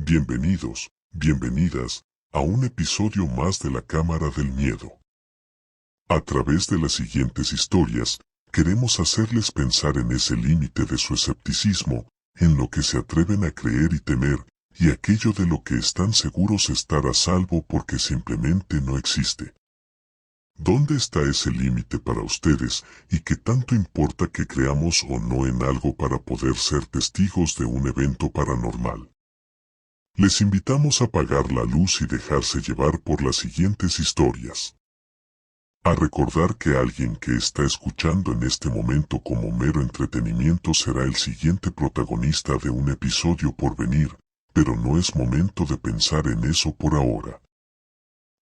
Bienvenidos, bienvenidas, a un episodio más de la Cámara del Miedo. A través de las siguientes historias, queremos hacerles pensar en ese límite de su escepticismo, en lo que se atreven a creer y temer, y aquello de lo que están seguros estar a salvo porque simplemente no existe. ¿Dónde está ese límite para ustedes y qué tanto importa que creamos o no en algo para poder ser testigos de un evento paranormal? Les invitamos a apagar la luz y dejarse llevar por las siguientes historias. A recordar que alguien que está escuchando en este momento como mero entretenimiento será el siguiente protagonista de un episodio por venir, pero no es momento de pensar en eso por ahora.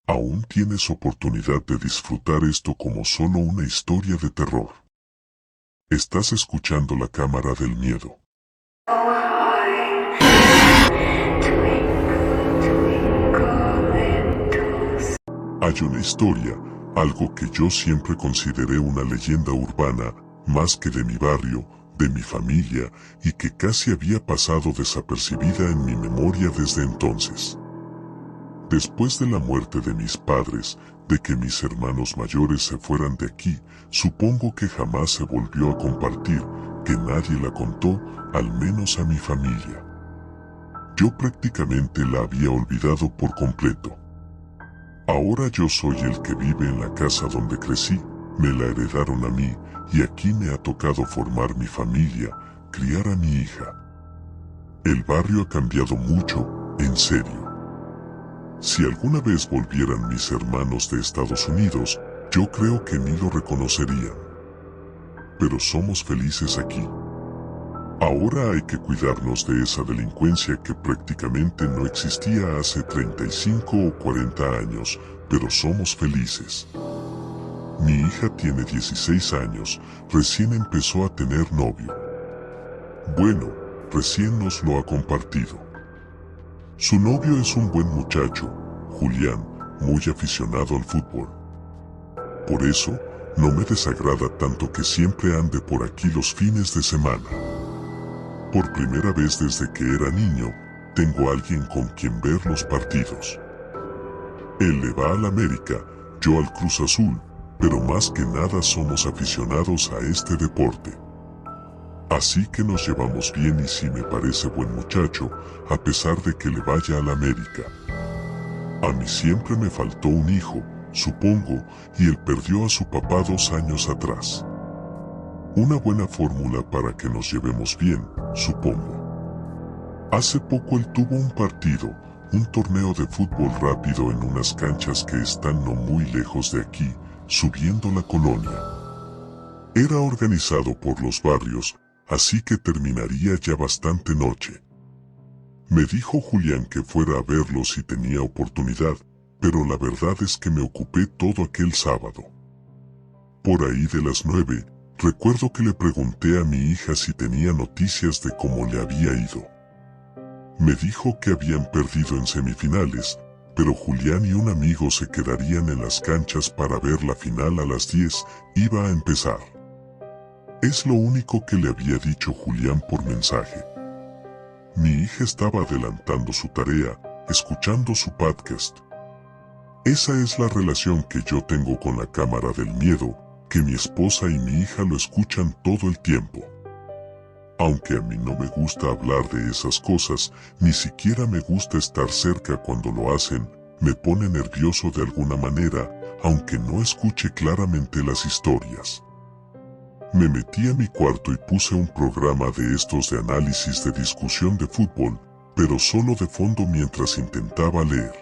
Aún tienes oportunidad de disfrutar esto como solo una historia de terror. Estás escuchando la Cámara del Miedo. Hay una historia, algo que yo siempre consideré una leyenda urbana, más que de mi barrio, de mi familia, y que casi había pasado desapercibida en mi memoria desde entonces. Después de la muerte de mis padres, de que mis hermanos mayores se fueran de aquí, supongo que jamás se volvió a compartir, que nadie la contó, al menos a mi familia. Yo prácticamente la había olvidado por completo. Ahora yo soy el que vive en la casa donde crecí, me la heredaron a mí, y aquí me ha tocado formar mi familia, criar a mi hija. El barrio ha cambiado mucho, en serio. Si alguna vez volvieran mis hermanos de Estados Unidos, yo creo que ni lo reconocerían. Pero somos felices aquí. Ahora hay que cuidarnos de esa delincuencia que prácticamente no existía hace 35 o 40 años, pero somos felices. Mi hija tiene 16 años, recién empezó a tener novio. Bueno, recién nos lo ha compartido. Su novio es un buen muchacho, Julián, muy aficionado al fútbol. Por eso, no me desagrada tanto que siempre ande por aquí los fines de semana. Por primera vez desde que era niño, tengo a alguien con quien ver los partidos. Él le va al América, yo al Cruz Azul, pero más que nada somos aficionados a este deporte. Así que nos llevamos bien y sí me parece buen muchacho, a pesar de que le vaya al América. A mí siempre me faltó un hijo, supongo, y él perdió a su papá 2 años atrás. Una buena fórmula para que nos llevemos bien, supongo. Hace poco él tuvo un partido, un torneo de fútbol rápido en unas canchas que están no muy lejos de aquí, subiendo la colonia. Era organizado por los barrios, así que terminaría ya bastante noche. Me dijo Julián que fuera a verlo si tenía oportunidad, pero la verdad es que me ocupé todo aquel sábado. Por ahí de las 9, recuerdo que le pregunté a mi hija si tenía noticias de cómo le había ido. Me dijo que habían perdido en semifinales, pero Julián y un amigo se quedarían en las canchas para ver la final a las 10, iba a empezar. Es lo único que le había dicho Julián por mensaje. Mi hija estaba adelantando su tarea, escuchando su podcast. Esa es la relación que yo tengo con la Cámara del Miedo, que mi esposa y mi hija lo escuchan todo el tiempo. Aunque a mí no me gusta hablar de esas cosas, ni siquiera me gusta estar cerca cuando lo hacen, me pone nervioso de alguna manera, aunque no escuche claramente las historias. Me metí a mi cuarto y puse un programa de estos de análisis de discusión de fútbol, pero solo de fondo mientras intentaba leer.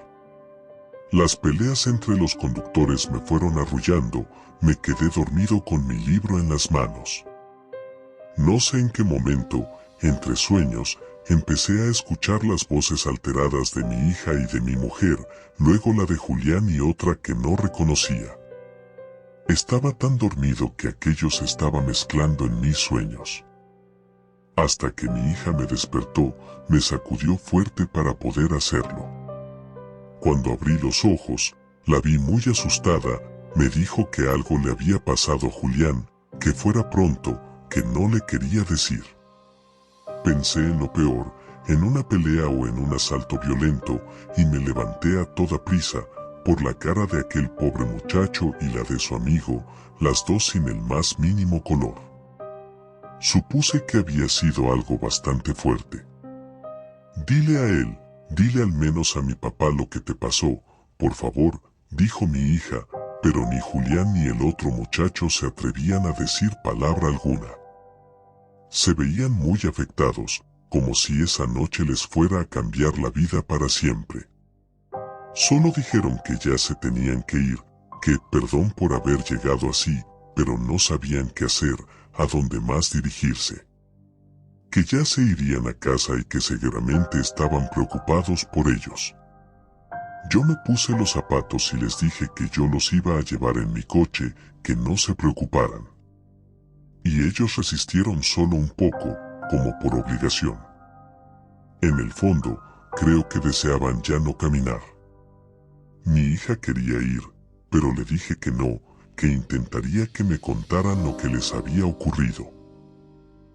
Las peleas entre los conductores me fueron arrullando, me quedé dormido con mi libro en las manos. No sé en qué momento, entre sueños, empecé a escuchar las voces alteradas de mi hija y de mi mujer, luego la de Julián y otra que no reconocía. Estaba tan dormido que aquello se estaba mezclando en mis sueños. Hasta que mi hija me despertó, me sacudió fuerte para poder hacerlo. Cuando abrí los ojos, la vi muy asustada, me dijo que algo le había pasado a Julián, que fuera pronto, que no le quería decir. Pensé en lo peor, en una pelea o en un asalto violento, y me levanté a toda prisa, por la cara de aquel pobre muchacho y la de su amigo, las dos sin el más mínimo color. Supuse que había sido algo bastante fuerte. Dile a él, dile al menos a mi papá lo que te pasó, por favor, dijo mi hija, pero ni Julián ni el otro muchacho se atrevían a decir palabra alguna. Se veían muy afectados, como si esa noche les fuera a cambiar la vida para siempre. Solo dijeron que ya se tenían que ir, que perdón por haber llegado así, pero no sabían qué hacer, a dónde más dirigirse. Que ya se irían a casa y que seguramente estaban preocupados por ellos. Yo me puse los zapatos y les dije que yo los iba a llevar en mi coche, que no se preocuparan. Y ellos resistieron solo un poco, como por obligación. En el fondo, creo que deseaban ya no caminar. Mi hija quería ir, pero le dije que no, que intentaría que me contaran lo que les había ocurrido.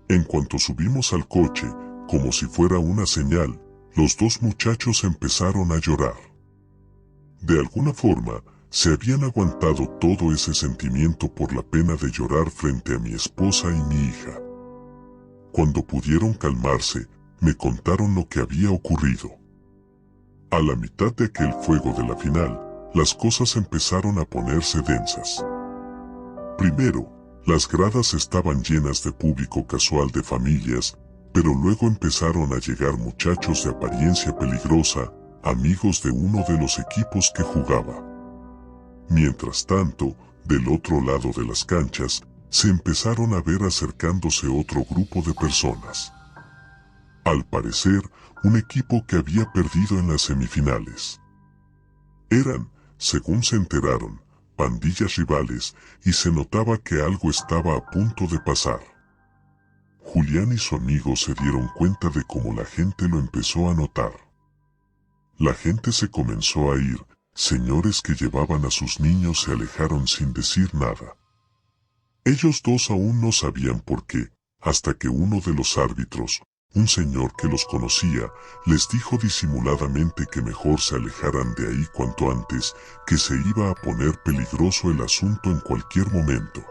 En cuanto subimos al coche, como si fuera una señal, los dos muchachos empezaron a llorar. De alguna forma, se habían aguantado todo ese sentimiento por la pena de llorar frente a mi esposa y mi hija. Cuando pudieron calmarse, me contaron lo que había ocurrido. A la mitad de aquel fuego de la final, las cosas empezaron a ponerse densas. Primero, las gradas estaban llenas de público casual de familias, pero luego empezaron a llegar muchachos de apariencia peligrosa, amigos de uno de los equipos que jugaba. Mientras tanto, del otro lado de las canchas, se empezaron a ver acercándose otro grupo de personas. Al parecer, un equipo que había perdido en las semifinales. Eran, según se enteraron, pandillas rivales, y se notaba que algo estaba a punto de pasar. Julián y su amigo se dieron cuenta de cómo la gente lo empezó a notar. La gente se comenzó a ir, señores que llevaban a sus niños se alejaron sin decir nada. Ellos dos aún no sabían por qué, hasta que uno de los árbitros, un señor que los conocía, les dijo disimuladamente que mejor se alejaran de ahí cuanto antes, que se iba a poner peligroso el asunto en cualquier momento.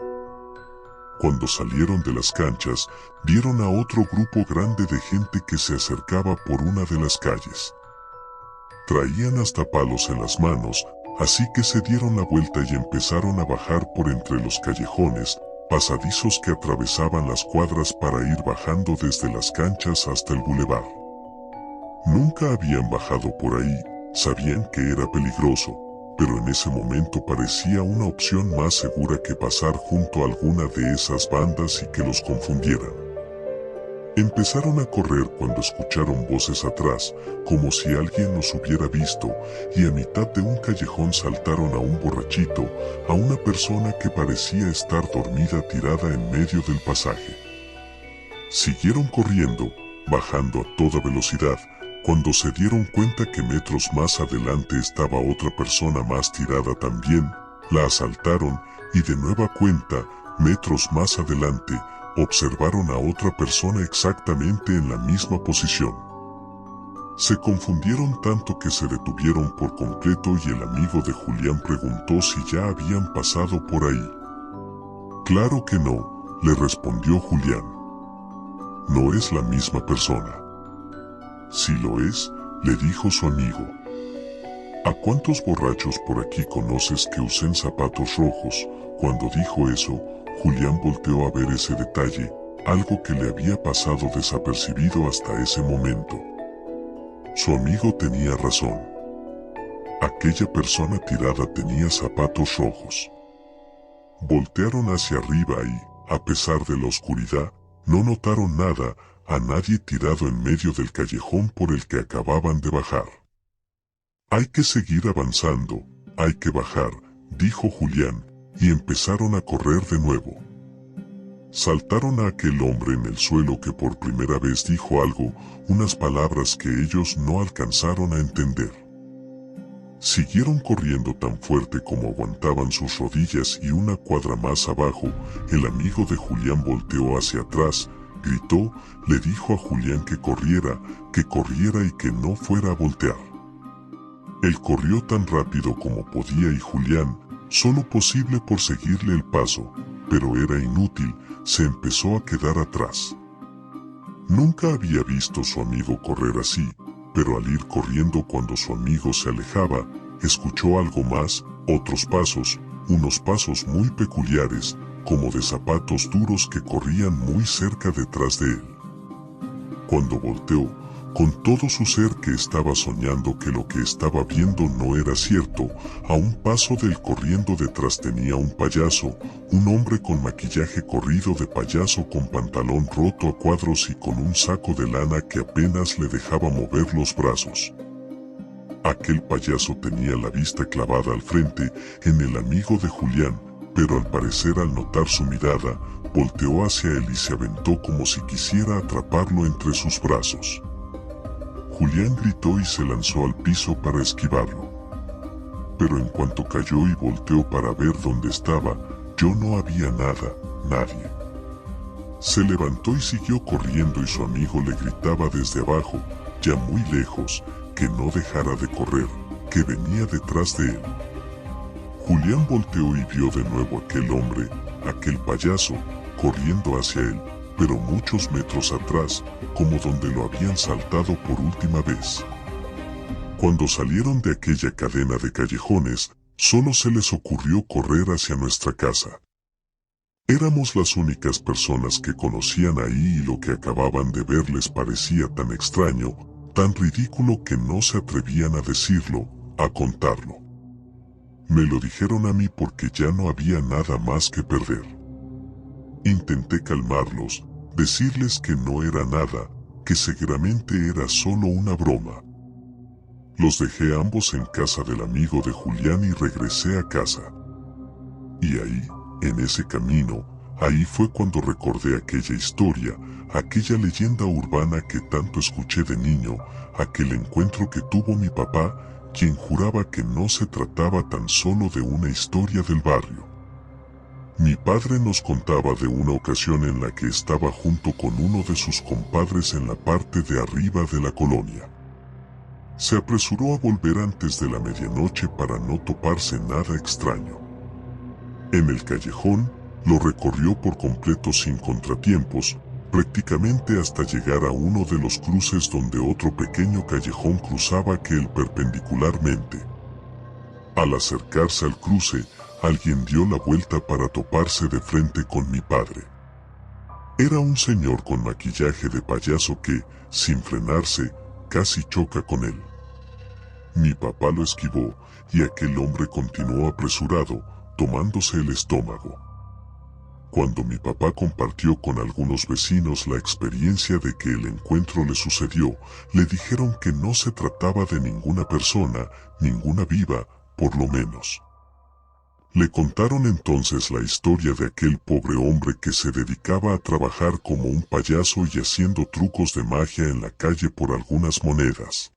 Cuando salieron de las canchas, vieron a otro grupo grande de gente que se acercaba por una de las calles. Traían hasta palos en las manos, así que se dieron la vuelta y empezaron a bajar por entre los callejones, pasadizos que atravesaban las cuadras para ir bajando desde las canchas hasta el bulevar. Nunca habían bajado por ahí, sabían que era peligroso, pero en ese momento parecía una opción más segura que pasar junto a alguna de esas bandas y que los confundieran. Empezaron a correr cuando escucharon voces atrás, como si alguien los hubiera visto, y a mitad de un callejón saltaron a un borrachito, a una persona que parecía estar dormida tirada en medio del pasaje. Siguieron corriendo, bajando a toda velocidad, cuando se dieron cuenta que metros más adelante estaba otra persona más tirada también, la asaltaron y de nueva cuenta, metros más adelante, observaron a otra persona exactamente en la misma posición. Se confundieron tanto que se detuvieron por completo y el amigo de Julián preguntó si ya habían pasado por ahí. Claro que no, le respondió Julián. No es la misma persona. Si lo es, le dijo su amigo. ¿A cuántos borrachos por aquí conoces que usen zapatos rojos? Cuando dijo eso, Julián volteó a ver ese detalle, algo que le había pasado desapercibido hasta ese momento. Su amigo tenía razón. Aquella persona tirada tenía zapatos rojos. Voltearon hacia arriba y, a pesar de la oscuridad, no notaron nada, a nadie tirado en medio del callejón por el que acababan de bajar. Hay que seguir avanzando, hay que bajar, dijo Julián, y empezaron a correr de nuevo. Saltaron a aquel hombre en el suelo que por primera vez dijo algo, unas palabras que ellos no alcanzaron a entender. Siguieron corriendo tan fuerte como aguantaban sus rodillas y una cuadra más abajo, el amigo de Julián volteó hacia atrás, gritó, le dijo a Julián que corriera y que no fuera a voltear. Él corrió tan rápido como podía y Julián, solo posible por seguirle el paso, pero era inútil, se empezó a quedar atrás. Nunca había visto a su amigo correr así, pero al ir corriendo cuando su amigo se alejaba, escuchó algo más, otros pasos, unos pasos muy peculiares, como de zapatos duros que corrían muy cerca detrás de él. Cuando volteó, con todo su ser que estaba soñando que lo que estaba viendo no era cierto, a un paso del corriendo detrás tenía un payaso, un hombre con maquillaje corrido de payaso con pantalón roto a cuadros y con un saco de lana que apenas le dejaba mover los brazos. Aquel payaso tenía la vista clavada al frente, en el amigo de Julián, pero al parecer al notar su mirada, volteó hacia él y se aventó como si quisiera atraparlo entre sus brazos. Julián gritó y se lanzó al piso para esquivarlo. Pero en cuanto cayó y volteó para ver dónde estaba, ya no había nada, nadie. Se levantó y siguió corriendo y su amigo le gritaba desde abajo, ya muy lejos, que no dejara de correr, que venía detrás de él. Julián volteó y vio de nuevo aquel hombre, aquel payaso, corriendo hacia él, pero muchos metros atrás, como donde lo habían saltado por última vez. Cuando salieron de aquella cadena de callejones, solo se les ocurrió correr hacia nuestra casa. Éramos las únicas personas que conocían ahí y lo que acababan de ver les parecía tan extraño, tan ridículo que no se atrevían a decirlo, a contarlo. Me lo dijeron a mí porque ya no había nada más que perder. Intenté calmarlos, decirles que no era nada, que seguramente era solo una broma. Los dejé ambos en casa del amigo de Julián y regresé a casa. Y ahí, en ese camino, ahí fue cuando recordé aquella historia, aquella leyenda urbana que tanto escuché de niño, aquel encuentro que tuvo mi papá, quien juraba que no se trataba tan solo de una historia del barrio. Mi padre nos contaba de una ocasión en la que estaba junto con uno de sus compadres en la parte de arriba de la colonia. Se apresuró a volver antes de la medianoche para no toparse nada extraño. En el callejón, lo recorrió por completo sin contratiempos, prácticamente hasta llegar a uno de los cruces donde otro pequeño callejón cruzaba aquel perpendicularmente. Al acercarse al cruce, alguien dio la vuelta para toparse de frente con mi padre. Era un señor con maquillaje de payaso que, sin frenarse, casi choca con él. Mi papá lo esquivó, y aquel hombre continuó apresurado, tomándose el estómago. Cuando mi papá compartió con algunos vecinos la experiencia de que el encuentro le sucedió, le dijeron que no se trataba de ninguna persona, ninguna viva, por lo menos. Le contaron entonces la historia de aquel pobre hombre que se dedicaba a trabajar como un payaso y haciendo trucos de magia en la calle por algunas monedas.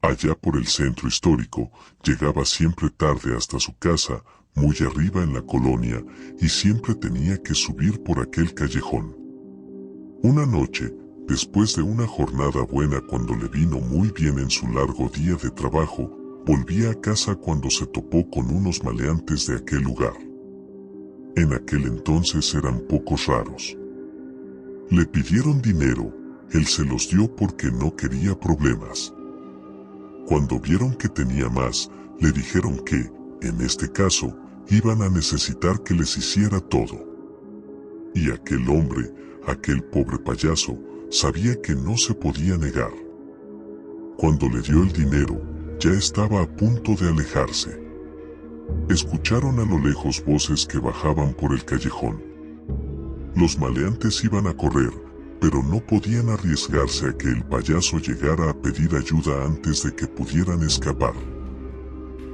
Allá por el centro histórico, llegaba siempre tarde hasta su casa, muy arriba en la colonia, y siempre tenía que subir por aquel callejón. Una noche, después de una jornada buena cuando le vino muy bien en su largo día de trabajo, volvía a casa cuando se topó con unos maleantes de aquel lugar. En aquel entonces eran pocos raros. Le pidieron dinero, él se los dio porque no quería problemas. Cuando vieron que tenía más, le dijeron que, en este caso, iban a necesitar que les hiciera todo. Y aquel hombre, aquel pobre payaso, sabía que no se podía negar. Cuando le dio el dinero, ya estaba a punto de alejarse. Escucharon a lo lejos voces que bajaban por el callejón. Los maleantes iban a correr, pero no podían arriesgarse a que el payaso llegara a pedir ayuda antes de que pudieran escapar.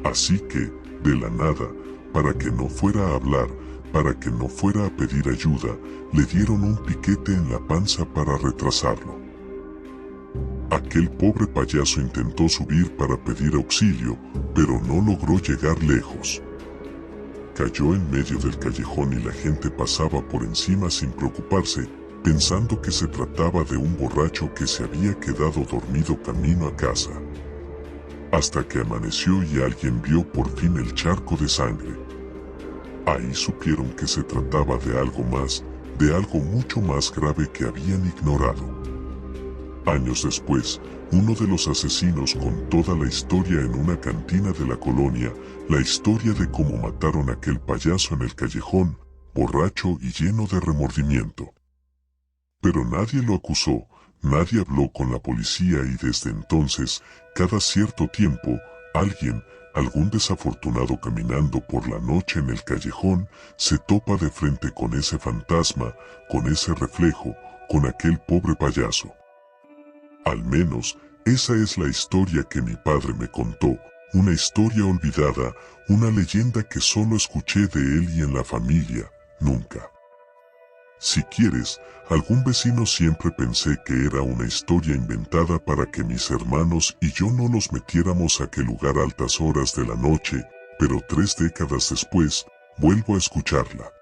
Así que, de la nada, para que no fuera a hablar, para que no fuera a pedir ayuda, le dieron un piquete en la panza para retrasarlo. Aquel pobre payaso intentó subir para pedir auxilio, pero no logró llegar lejos. Cayó en medio del callejón y la gente pasaba por encima sin preocuparse, pensando que se trataba de un borracho que se había quedado dormido camino a casa. Hasta que amaneció y alguien vio por fin el charco de sangre. Ahí supieron que se trataba de algo más, de algo mucho más grave que habían ignorado. Años después, uno de los asesinos contó toda la historia en una cantina de la colonia, la historia de cómo mataron a aquel payaso en el callejón, borracho y lleno de remordimiento. Pero nadie lo acusó, nadie habló con la policía y desde entonces, cada cierto tiempo, algún desafortunado caminando por la noche en el callejón, se topa de frente con ese fantasma, con ese reflejo, con aquel pobre payaso. Al menos, esa es la historia que mi padre me contó, una historia olvidada, una leyenda que solo escuché de él y en la familia, nunca. Si quieres, algún vecino siempre pensé que era una historia inventada para que mis hermanos y yo no nos metiéramos a aquel lugar a altas horas de la noche, pero 3 décadas después, vuelvo a escucharla.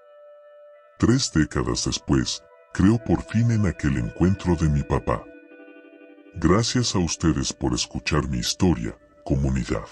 3 décadas después, creo por fin en aquel encuentro de mi papá. Gracias a ustedes por escuchar mi historia, comunidad.